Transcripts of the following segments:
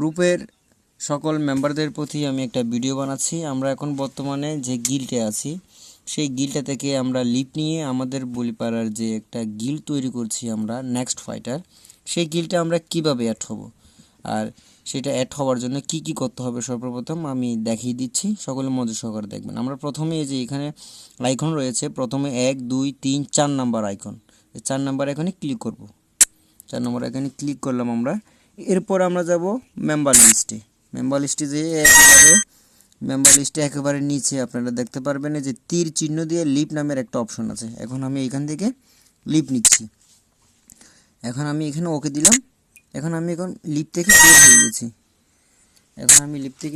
গ্রুপের সকল মেম্বারদের প্রতি আমি একটা ভিডিও বানাচ্ছি। আমরা এখন বর্তমানে যে গিল্ডে আছি সেই গিল্ডটা থেকে আমরা লিপ নিয়ে আমাদের বলিপাড়ার যে একটা গিল্ড তৈরি করছি আমরা নেক্সট ফাইটার, সেই গিল্ডটা আমরা কিভাবে অ্যাড হব আর সেটা অ্যাড হওয়ার জন্য কি কি করতে হবে সর্বপ্রথম আমি দেখিয়ে দিচ্ছি, সকলে মনোযোগ সহকারে দেখবেন। আমরা প্রথমে এই যে এখানে আইকন রয়েছে, প্রথমে 1 2 3 4 নাম্বার আইকন, এই 4 নাম্বার এখানে ক্লিক করব। 4 নম্বর এখানে ক্লিক করলাম আমরা। এরপর আমরা যাব মেম্বার লিস্টে। মেম্বার লিস্টে যেয়ে একেবারে মেম্বার লিস্টে একেবারে নিচে আপনারা দেখতে পারবেন যে তীর চিহ্ন দিয়ে লিপ নামের একটা অপশন আছে। এখন আমি এখান থেকে লিপ নিচ্ছি। এখন আমি এখানে ওকে দিলাম। এখন লিপ থেকে বের হয়ে গেছি।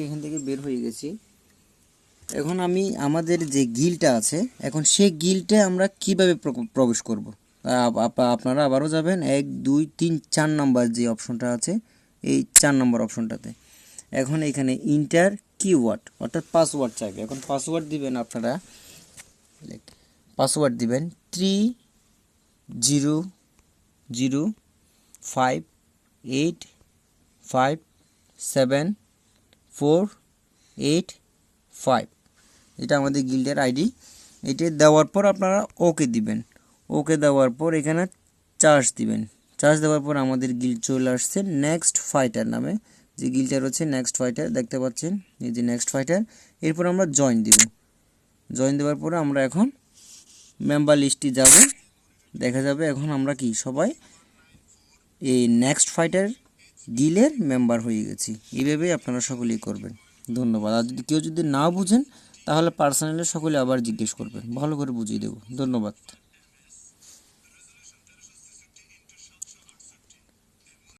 এখান থেকে বের হয়ে গেছি। এখন আমি আমাদের যে গিল্ডটা আছে, এখন সেই গিল্ডে আমরা কিভাবে প্রবেশ করব। আপনারা আবারও যাবেন 1 2 3 4 নাম্বার যে অপশনটা আছে, এই 4 নাম্বার অপশনটাতে। এখন এখানে ইন্টার কিওয়ার্ড অর্থাৎ পাসওয়ার্ড চাইবে। এখন পাসওয়ার্ড দিবেন, আপনারা পাসওয়ার্ড দিবেন 3005857485। এটা আমাদের গিল্ডের আইডি। এটা দেওয়ার পর আপনারা ওকে দিবেন। ওকে দেওয়ার পর এখানে চার্জ দিবেন। চার্জ দেওয়ার পর আমাদের গিল্ড চলে আসছে নেক্সট ফাইটার নামে, যে গিল্ডটা রয়েছে নেক্সট ফাইটার দেখতে পাচ্ছেন, এই যে নেক্সট ফাইটার। এরপর আমরা জয়েন দিব। জয়েন দেওয়ার পরে আমরা এখন মেম্বার লিস্টে যাব। দেখা যাবে এখন আমরা কি সবাই এই নেক্সট ফাইটার গিল্ডের মেম্বার হয়ে গেছি। এইভাবেই আপনারা সকলেই করবেন। ধন্যবাদ। আর কেউ যদি না বুঝেন তাহলে পার্সোনালি সকলে আবার জিজ্ঞেস করবেন, ভালো করে বুঝিয়ে দেব। ধন্যবাদ।